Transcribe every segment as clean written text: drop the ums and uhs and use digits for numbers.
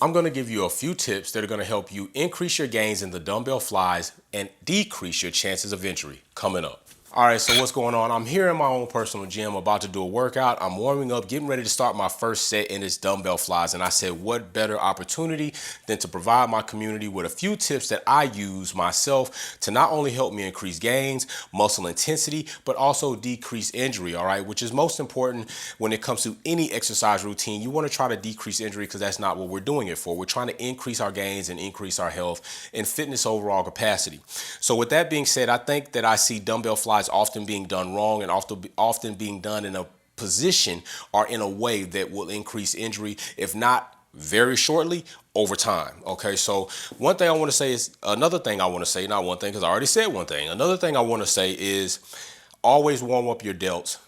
I'm going to give you a few tips that are going to help you increase your gains in the dumbbell flies and decrease your chances of injury coming up. All right, so what's going on? I'm here in my own personal gym, about to do a workout. I'm warming up, getting ready to start my first set in this dumbbell flies. And I said, what better opportunity than to provide my community with a few tips that I use myself to not only help me increase gains, muscle intensity, but also decrease injury, all right? Which is most important when it comes to any exercise routine. You want to try to decrease injury because that's not what we're doing it for. We're trying to increase our gains and increase our health and fitness overall capacity. So with that being said, I think that I see dumbbell flies often being done wrong and often being done in a position or in a way that will increase injury, if not very shortly, over time. Okay, so one thing I want to say is, another thing I want to say, not one thing because I already said one thing. Another thing I want to say is always warm up your delts.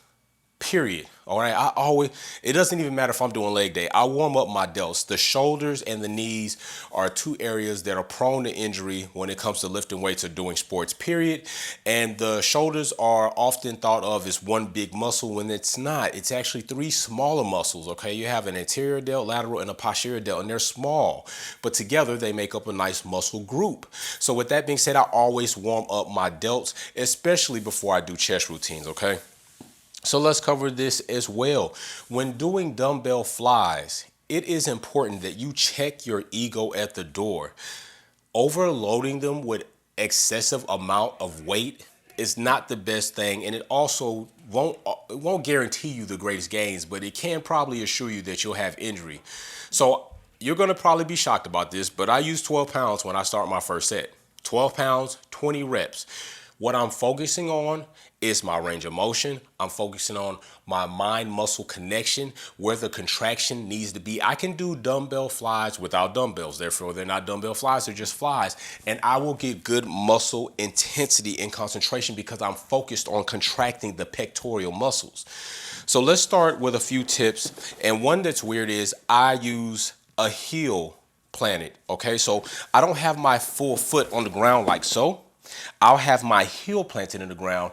Period. All right. It doesn't even matter if I'm doing leg day. I warm up my delts. The shoulders and the knees are two areas that are prone to injury when it comes to lifting weights or doing sports, period. And the shoulders are often thought of as one big muscle when it's not. It's actually three smaller muscles. Okay. You have an anterior delt, lateral, and a posterior delt, and they're small, but together they make up a nice muscle group. So with that being said, I always warm up my delts, especially before I do chest routines. Okay. So let's cover this as well. When doing dumbbell flies, it is important that you check your ego at the door. Overloading them with excessive amount of weight is not the best thing, and it also won't guarantee you the greatest gains, but it can probably assure you that you'll have injury. So you're going to probably be shocked about this, but I use 12 pounds when I start my first set. 12 pounds, 20 reps. What I'm focusing on is my range of motion. I'm focusing on my mind-muscle connection, where the contraction needs to be. I can do dumbbell flies without dumbbells. Therefore, they're not dumbbell flies, they're just flies. And I will get good muscle intensity and concentration because I'm focused on contracting the pectoral muscles. So let's start with a few tips. And one that's weird is I use a heel planted. Okay, so I don't have my full foot on the ground like so. I'll have my heel planted in the ground,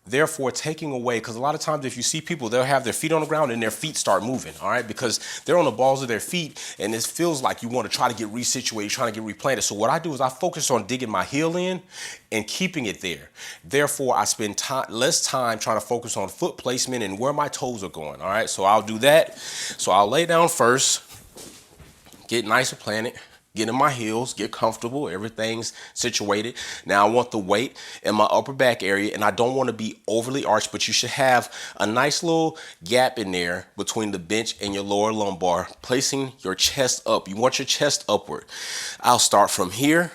therefore taking away, because a lot of times if you see people, they'll have their feet on the ground and their feet start moving, all right, because they're on the balls of their feet, and it feels like you want to try to get resituated, trying to get replanted. So what I do is I focus on digging my heel in and keeping it there. Therefore, I spend less time trying to focus on foot placement and where my toes are going, all right? So I'll do that. So I'll lay down first, get nice and planted, get in my heels, get comfortable, everything's situated. Now I want the weight in my upper back area, and I don't want to be overly arched, but you should have a nice little gap in there between the bench and your lower lumbar, placing your chest up. You want your chest upward. I'll start from here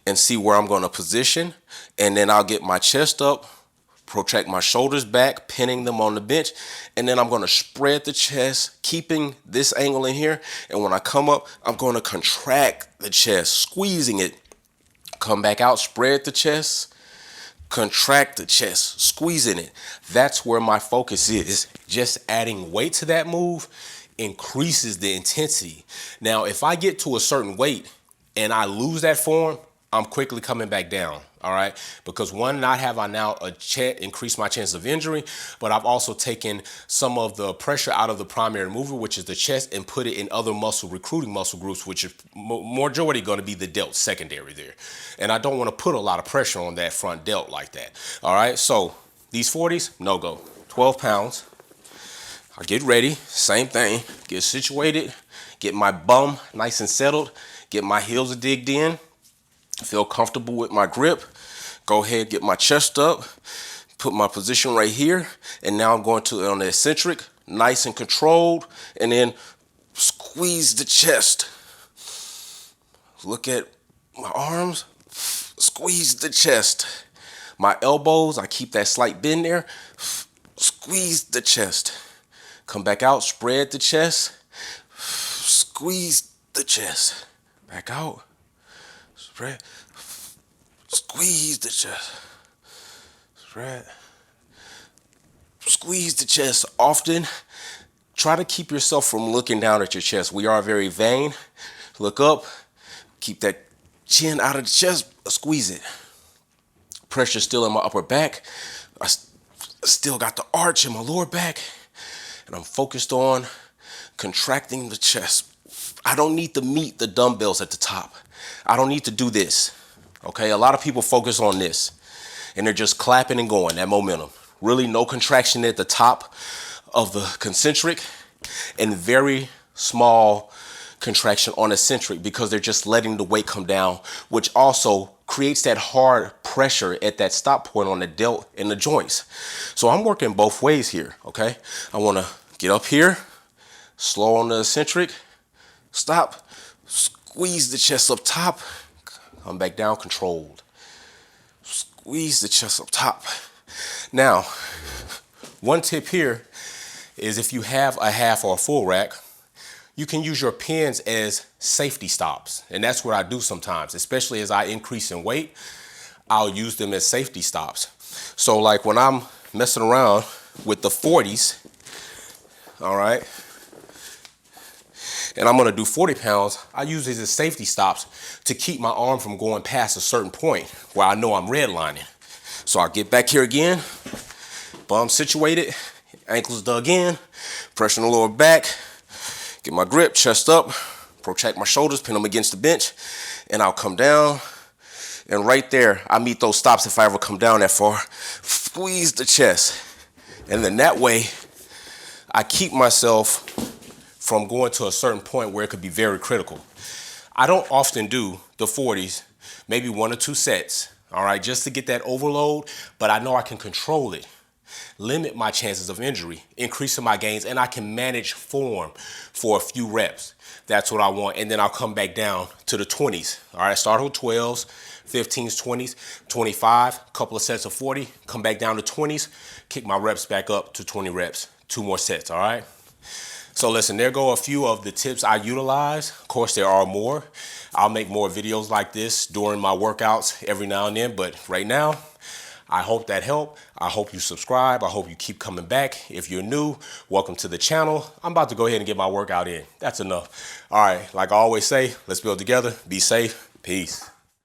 and see where I'm going to position, and then I'll get my chest up, protract my shoulders back, pinning them on the bench, and then I'm going to spread the chest, keeping this angle in here. And when I come up, I'm going to contract the chest, squeezing it. Come back out, spread the chest, contract the chest, squeezing it. That's where my focus is. Just adding weight to that move increases the intensity. Now, if I get to a certain weight and I lose that form, I'm quickly coming back down, all right? Because one, not have I now increased my chance of injury, but I've also taken some of the pressure out of the primary mover, which is the chest, and put it in other recruiting muscle groups, which is majority going to be the delt secondary there. And I don't want to put a lot of pressure on that front delt like that, all right? So these 40s, no go. 12 pounds. I get ready, same thing, get situated, get my bum nice and settled, get my heels digged in, feel comfortable with my grip. Go ahead, get my chest up, put my position right here, and now I'm going to on the eccentric, nice and controlled, and then squeeze the chest. Look at my arms, squeeze the chest. My elbows, I keep that slight bend there, squeeze the chest. Come back out, spread the chest, squeeze the chest. Back out. Spread, squeeze the chest, spread, squeeze the chest. Often, try to keep yourself from looking down at your chest. We are very vain. Look up, keep that chin out of the chest, squeeze it. Pressure still in my upper back. I still got the arch in my lower back, and I'm focused on contracting the chest. I don't need to meet the dumbbells at the top. I don't need to do this. Okay, a lot of people focus on this and they're just clapping and going, that momentum. Really no contraction at the top of the concentric and very small contraction on eccentric because they're just letting the weight come down, which also creates that hard pressure at that stop point on the delt and the joints. So I'm working both ways here, okay? I wanna get up here, slow on the eccentric, stop, squeeze the chest up top, come back down, controlled. Squeeze the chest up top. Now, one tip here is if you have a half or a full rack, you can use your pins as safety stops. And that's what I do sometimes, especially as I increase in weight, I'll use them as safety stops. So like when I'm messing around with the 40s, all right, and I'm gonna do 40 pounds, I use these as safety stops to keep my arm from going past a certain point where I know I'm redlining. So I'll get back here again, bum situated, ankles dug in, pressure on the lower back, get my grip, chest up, protract my shoulders, pin them against the bench, and I'll come down. And right there, I meet those stops if I ever come down that far. Squeeze the chest. And then that way, I keep myself from going to a certain point where it could be very critical. I don't often do the 40s, maybe 1 or 2 sets, all right, just to get that overload, but I know I can control it, limit my chances of injury, increasing my gains, and I can manage form for a few reps. That's what I want. And then I'll come back down to the 20s. All right, start with 12s, 15s, 20s, 25, couple of sets of 40, come back down to 20s, kick my reps back up to 20 reps, 2 more sets, all right? So listen, there go a few of the tips I utilize. Of course, there are more. I'll make more videos like this during my workouts every now and then, but right now, I hope that helped. I hope you subscribe. I hope you keep coming back. If you're new, welcome to the channel. I'm about to go ahead and get my workout in. That's enough. All right, like I always say, let's build together. Be safe. Peace.